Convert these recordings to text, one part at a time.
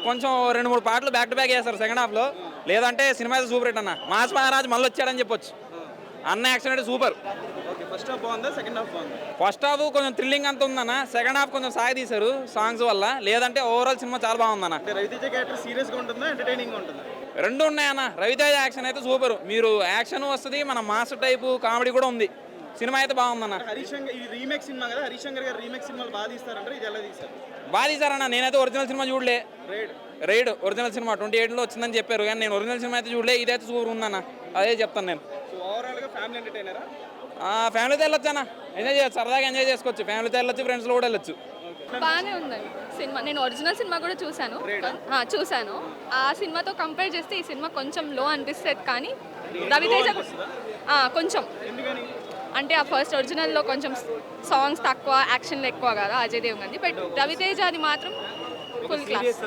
కొంచెం 2-3 పాటలు back to back చేస్తారు సెకండ్ హాఫ్లో. లేదంటే సినిమా అయితే సూపర్ హిట్ అన్న. మాస్ మహారాజ్ మళ్ళీ వచ్చాడని చెప్పొచ్చు. అన్న యాక్షన్ అంటే సూపర్. ఫస్ట్ హాఫ్ బాగుందా, సెకండ్ హాఫ్ బాగుందా? ఫస్ట్ హాఫ్ కొంచెం థ్రిల్లింగ్ అంత ఉందన్న. సెకండ్ హాఫ్ కొంచెం సాగి తీశారు సాంగ్స్ వల్ల. లేదంటే ఓవరాల్ సినిమా చాలా బాగుందన్న. అంటే రవితేజ క్యారెక్టర్ సీరియస్గా ఉంటుందా, ఎంటర్టైనింగ్ ఉంటుందా? రెండు ఉన్నాయన్న. రవితేజ యాక్షన్ అయితే సూపర్. మీరు యాక్షన్ వస్తుంది, మన మాస్ టైపు కామెడీ కూడా ఉంది. సినిమా అయితే బాగుందన్న. హరీష్ శంకర్ ఇది రీమేక్ సినిమా కదా, హరీష్ శంకర్ గారు రీమేక్ సినిమాలు బాగా తీస్తారంటారు, ఇది ఎలా తీస్తారు? బాగా తీశారన్న. నేనైతే ఒరిజినల్ సినిమా చూడలే. రైడ్ రైడ్ ఒరిజినల్ సినిమా 28లో వచ్చిందని చెప్పారు, కానీ నేను ఒరిజినల్ సినిమా అయితే చూడలే. ఇదైతే సూపర్ ఉందన్న, అదే చెప్తాను నేను. సో ఓవరాల్గా ఫ్యామిలీ ఎంటర్టైనరా? ఫ్యామిలీతో వెళ్ళొచ్చు అన్న. ఎంజాయ్ చేయొచ్చు, సరదాగా ఎంజాయ్ చేసుకోవచ్చు. ఫ్యామిలీతో వెళ్ళొచ్చు, ఫ్రెండ్స్లో కూడా వెళ్ళొచ్చు. బాగానే ఉందండి సినిమా. నేను ఒరిజినల్ సినిమా కూడా చూశాను. ఆ సినిమాతో కంపేర్ చేస్తే ఈ సినిమా కొంచెం లో అనిపిస్తుంది, కానీ రవితేజ కొంచెం అంటే ఆ ఫస్ట్ ఒరిజినల్లో కొంచెం సాంగ్స్ తక్కువ, యాక్షన్లు ఎక్కువ కదా అజయ్ దేవగన్. బట్ రవితేజ అది మాత్రం ఫుల్ క్లాస్.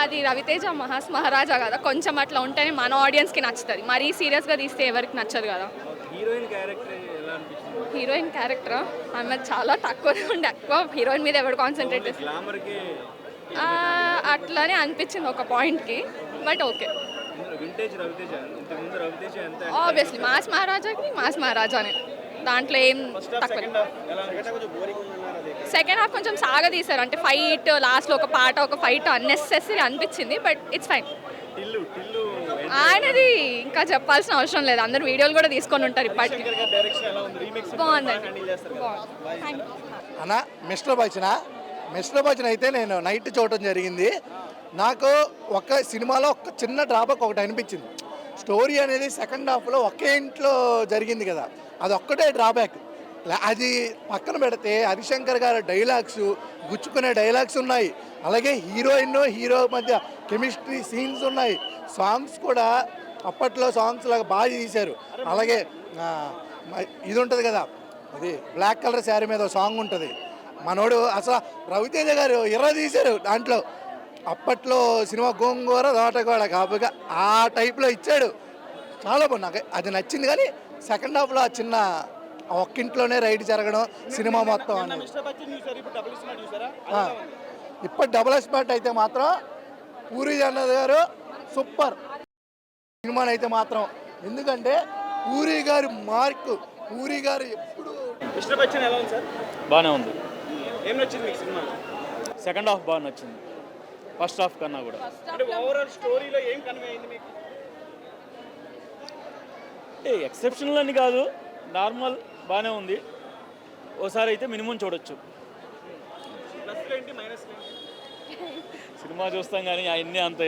అది రవితేజ మహారాజా కదా, కొంచెం అట్లా ఉంటేనే మన ఆడియన్స్కి నచ్చుతుంది. మరీ సీరియస్గా తీస్తే ఎవరికి నచ్చదు కదా. హీరోయిన్ క్యారెక్టర్ ఆమె చాలా తక్కువనే ఉండే, ఎక్కువ హీరోయిన్ మీద ఎవరు కాన్సన్ట్రేట్ చేస్తారు అట్లానే అనిపించింది ఒక పాయింట్కి. బట్ ఓకే, ఆబ్వియస్లీ మాస్ మహారాజానే, దాంట్లో ఏం తక్కువ. సెకండ్ హాఫ్ కొంచెం సాగదీశారు, అంటే ఫైట్ లాస్ట్లో ఒక పాట, ఒక ఫైట్ అన్నెసెసరీ అనిపించింది. But it's fine. ఆయనది ఇంకా చెప్పాల్సిన అవసరం లేదు, అందరు వీడియోలు కూడా తీసుకొని ఉంటారు ఇప్పటికి. బాగుందండి. అన్న మిస్టర్ బచ్చన్ అయితే నేను నైట్ చూడటం జరిగింది. నాకు ఒక సినిమాలో ఒక చిన్న డ్రాబ్యాక్ ఒకటి అనిపించింది. స్టోరీ అనేది సెకండ్ హాఫ్లో ఒకే ఇంట్లో జరిగింది కదా, అది ఒక్కటే డ్రాబ్యాక్. అది పక్కన పెడితే హరిశంకర్ గారి డైలాగ్స్, గుచ్చుకునే డైలాగ్స్ ఉన్నాయి. అలాగే హీరో మధ్య కెమిస్ట్రీ సీన్స్ ఉన్నాయి. సాంగ్స్ కూడా అప్పట్లో సాంగ్స్ లాగా బాగా తీశారు. అలాగే ఇది ఉంటుంది కదా, అది బ్లాక్ కలర్ శారీ మీద సాంగ్ ఉంటుంది. మనోడు అసలు రవితేజ గారు తీశారు దాంట్లో. అప్పట్లో సినిమా గోంగూర తోటగూడ కాపుగా ఆ టైప్లో ఇచ్చాడు. చాలా బాగుంది, నాకు అది నచ్చింది. కానీ సెకండ్ హాఫ్లో ఆ చిన్న ఒక్కింట్లోనే రైడ్ జరగడం సినిమా మొత్తం అని. ఇప్పుడు డబుల్ స్పాట్ అయితే మాత్రం పూరి జగన్నాథ్ గారు సూపర్ సినిమాని అయితే మాత్రం. ఎందుకంటే పూరి గారి మార్కు, పూరి గారు ఎప్పుడు. మిస్టర్ బచ్చన్ ఎలా ఉంది సార్? బాగానే ఉంది. ఏం నచ్చింది మీకు సినిమా? సెకండ్ హాఫ్ బాగా నచ్చింది, ఫస్ట్ హాఫ్ కన్నా కూడా. అంటే ఓవరాల్ స్టోరీలో ఏం కన్వే అయింది మీకు? ఎక్సెప్షనల్ అని కాదు, నార్మల్ బాగానే ఉంది. ఓసారి అయితే మినిమం చూడొచ్చు. ప్లస్లు ఏంటి, మైనస్లు ఏంటి? సినిమా చూస్తాం కానీ అవన్నీ అంత.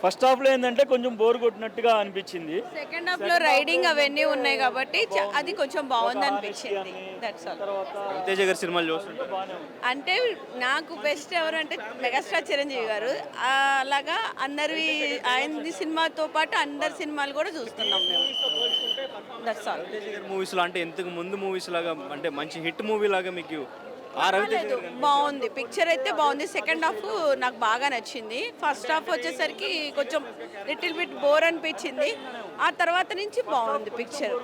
ఫస్ట్ హాఫ్లో ఏంటంటే కొంచెం బోర్ కొట్టినట్టుగా అనిపించింది. సెకండ్ హాఫ్లో రైడింగ్ అవన్నీ ఉన్నాయి కాబట్టి అది కొంచెం బాగుంది అనిపించింది. That's all. రవితేజ గారి సినిమాలు చూస్తుంటే అంటే నాకు బెస్ట్ ఎవరు అంటే మెగాస్టార్ చిరంజీవి గారు. అలాగా అందరి ఆయన సినిమాతో పాటు అందరి సినిమాలు కూడా చూస్తున్నాం మేము. That's all. రవితేజ గారి మూవీస్లో అంటే ఇంతకు ముందు మూవీస్ లాగా అంటే మంచి హిట్ మూవీ లాగా మీకు బాగుంది. పిక్చర్ అయితే బాగుంది. సెకండ్ హాఫ్ నాకు బాగా నచ్చింది. ఫస్ట్ హాఫ్ వచ్చేసరికి కొంచెం లిటిల్ బిట్ బోర్ అనిపించింది. ఆ తర్వాత నుంచి బాగుంది పిక్చర్,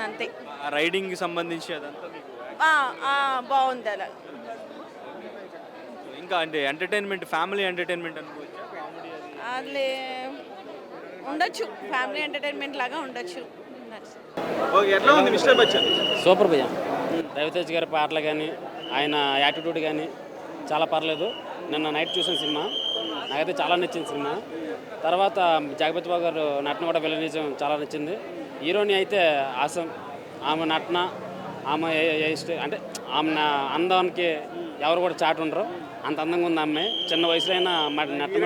అంతే. రైడింగ్ సంబంధించి అదంతా బాగుంది. అలా ఇంకా అంటే ఎంటర్టైన్మెంట్, ఫ్యామిలీ ఎంటర్టైన్మెంట్ అనుకోవచ్చు. అట్లే ఉండొచ్చు, ఫ్యామిలీ ఎంటర్టైన్మెంట్ లాగా ఉండొచ్చు. ఎట్లా ఉంది మిస్టర్ బచ్చన్? సూపర్ భయ్య. రవితేజ్ గారి పాటలు కానీ, ఆయన యాటిట్యూడ్ కానీ చాలా పర్లేదు. నిన్న నైట్ చూసిన సినిమా నాకైతే చాలా నచ్చింది సినిమా. తర్వాత జగపతి బాబు గారు నటన కూడా విలనిజం చాలా నచ్చింది. హీరోని అయితే ఆసం. ఆమె నటన, ఆమె అంటే ఆమె అందానికి ఎవరు కూడా చాటు ఉండరు, అంత అందంగా ఉంది అమ్మాయి. చిన్న వయసులో అయినా నటన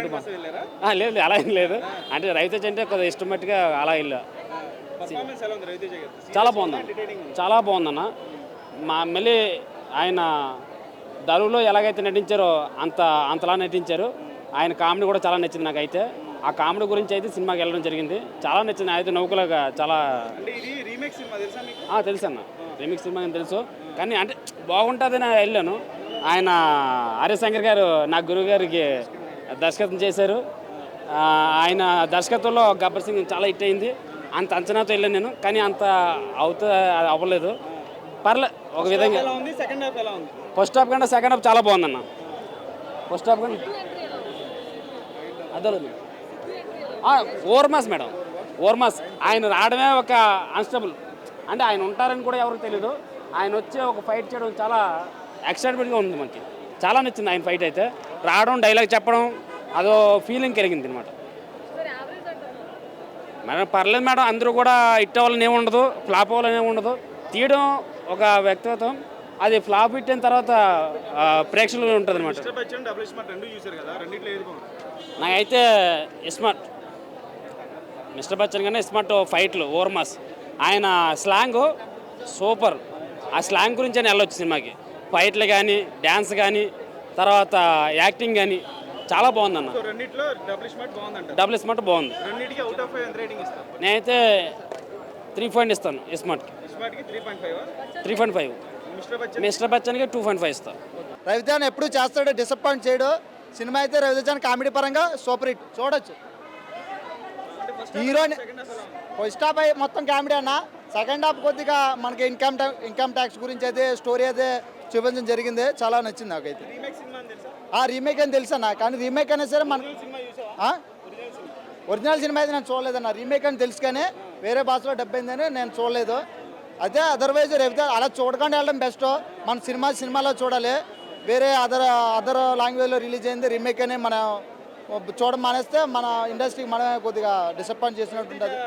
లేదు, అలా ఏం లేదు. అంటే రవితేజ్ అంటే కొద్దిగా ఇష్టం మట్టుగా అలా ఇల్లు. చాలా బాగుందన్న. మళ్ళీ ఆయన దరువులో ఎలాగైతే నటించారో అంతలా నటించారు. ఆయన కామెడీ కూడా చాలా నచ్చింది నాకైతే. ఆ కామెడీ గురించి అయితే సినిమాకి వెళ్ళడం జరిగింది, చాలా నచ్చింది. అయితే నౌకలుగా చాలా తెలుసు అన్న, రీమిక్స్ సినిమా అని తెలుసు. కానీ అంటే బాగుంటుందని వెళ్ళాను. ఆయన హరిశంకర్ గారు నా గురువు గారికి దర్శకత్వం చేశారు. ఆయన దర్శకత్వంలో గబ్బర్ సింగ్ చాలా హిట్ అయింది. అంత అంచనాతో వెళ్ళాను నేను, కానీ అంత అవ్వలేదు. పర్లేదు ఒక విధంగా. ఫస్ట్ హాఫ్ కంటే సెకండ్ హాఫ్ చాలా బాగుందన్న. ఫస్ట్ హాఫ్ కానీ అదే ఓవర్మాస్ మేడం, ఓవర్మాస్ ఆయన రావడమే ఒక అన్స్టబుల్. అంటే ఆయన ఉంటారని కూడా ఎవరికి తెలియదు. ఆయన వచ్చి ఒక ఫైట్ చేయడం చాలా ఎక్సైట్మెంట్గా ఉంది. మనకి చాలా నచ్చింది ఆయన ఫైట్ అయితే. రావడం, డైలాగ్ చెప్పడం, అదో ఫీలింగ్ కలిగింది అనమాట. మేడం పర్లేదు మేడం, అందరూ కూడా హిట్ అవ్వాలని ఏముండదు, ఫ్లాప్ అవ్వాలని ఏముండదు. తీయడం ఒక వ్యక్తిత్వం, అది ఫ్లాప్ హిట్ అయిన తర్వాత ప్రేక్షకులు ఉంటుంది అనమాట. మిస్టర్ బచ్చన్ డబుల్ స్మార్ట్ రెండు చూసారు కదా, రెండిట్లో ఏది బాగుంది? నాకైతే స్మార్ట్, మిస్టర్ బచ్చన్ కానీ స్మార్ట్ ఫైట్లు, ఓవర్మాస్. ఆయన స్లాంగ్ సూపర్. ఆ స్లాంగ్ గురించి అని వెళ్ళొచ్చు సినిమాకి. ఫైట్లు కానీ, డ్యాన్స్ కానీ, తర్వాత యాక్టింగ్ కానీ చాలా బాగుందన్న. సో రెండిట్లో డబుల్ స్మార్ట్ బాగుందంట. డబుల్ స్మార్ట్ బాగుంది. రెండింటికి అవుట్ ఆఫ్ 5 ఎంత రేటింగ్ ఇస్తారు? నేనైతే 3 ఇస్తాను స్మార్ట్కి. స్మార్ట్కి 3.5. 3.5. మిస్టర్ బచ్చన్కి 2.5 ఇస్తాను. రవితేజ ఎప్పుడు చేస్తాడు, డిసప్పాయింట్ చేయడు. సినిమా అయితే రవితేజ కామెడీ పరంగా సూపర్ హిట్, చూడొచ్చు. హీరోని ఫస్ట్ హాఫ్ మొత్తం కామెడీ అన్న, సెకండ్ హాఫ్ కొద్దిగా మనకి ఇన్కమ్ ట్యాక్స్ గురించి అయితే స్టోరీ అయితే చూపించడం జరిగింది. చాలా నచ్చింది నాకైతే. రీమేక్ అని తెలుసు అన్న, కానీ రీమేక్ అయినా సరే మన ఒరిజినల్ సినిమా అయితే నేను చూడలేదన్న. రీమేక్ అని తెలుసు కానీ వేరే భాషలో డబ్ అయిందని నేను చూడలేదు. అయితే అదర్వైజ్ రవితేజ అలా చూడకుండా వెళ్ళడం బెస్ట్. మన సినిమాలో చూడాలి. వేరే అదర్ లాంగ్వేజ్లో రిలీజ్ అయింది రీమేక్ అని మనం చూడడం మానేస్తే మన ఇండస్ట్రీకి మనమే కొద్దిగా డిసప్పాయింట్ చేసినట్టు ఉంటుంది.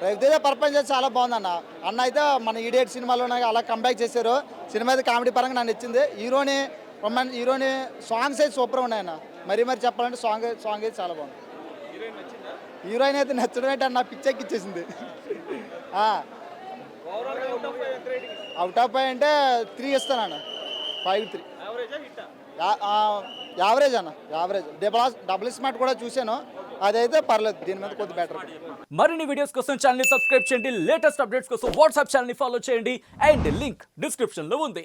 రవితేజ పర్ఫార్మెన్స్ చాలా బాగుందన్న. అన్న అయితే మన ఈడియట్ సినిమాలోనే అలా కంబ్యాక్ చేశారు. సినిమా అయితే కామెడీ పరంగా నాకు నచ్చింది. హీరోని సాంగ్స్ అయితే సూపర్ ఉన్నాయన్న. మరీ చెప్పాలంటే సాంగ్ అయితే చాలా బాగుంది. హీరోయిన్ అయితే నచ్చడం ఏంటి అన్న, పిచ్చెక్కిచ్చేసింది. అవుట్ ఆఫ్ 5 అంటే 3 ఇస్తానన్న. 5-3 యావరేజ్ అన్న, యావరేజ్. డబుల్ స్మార్ట్ కూడా చూశాను, అదైతే పర్లేదు. దీని మీద కొద్ది బెటర్. మరిన్ని వీడియోస్ కోసం ఛానల్ ని సబ్స్క్రైబ్ చేయండి. లేటెస్ట్ అప్డేట్స్ కోసం వాట్సాప్ ఛానల్ ని ఫాలో చేయండి. అండ్ లింక్ డిస్క్రిప్షన్ లో ఉంది.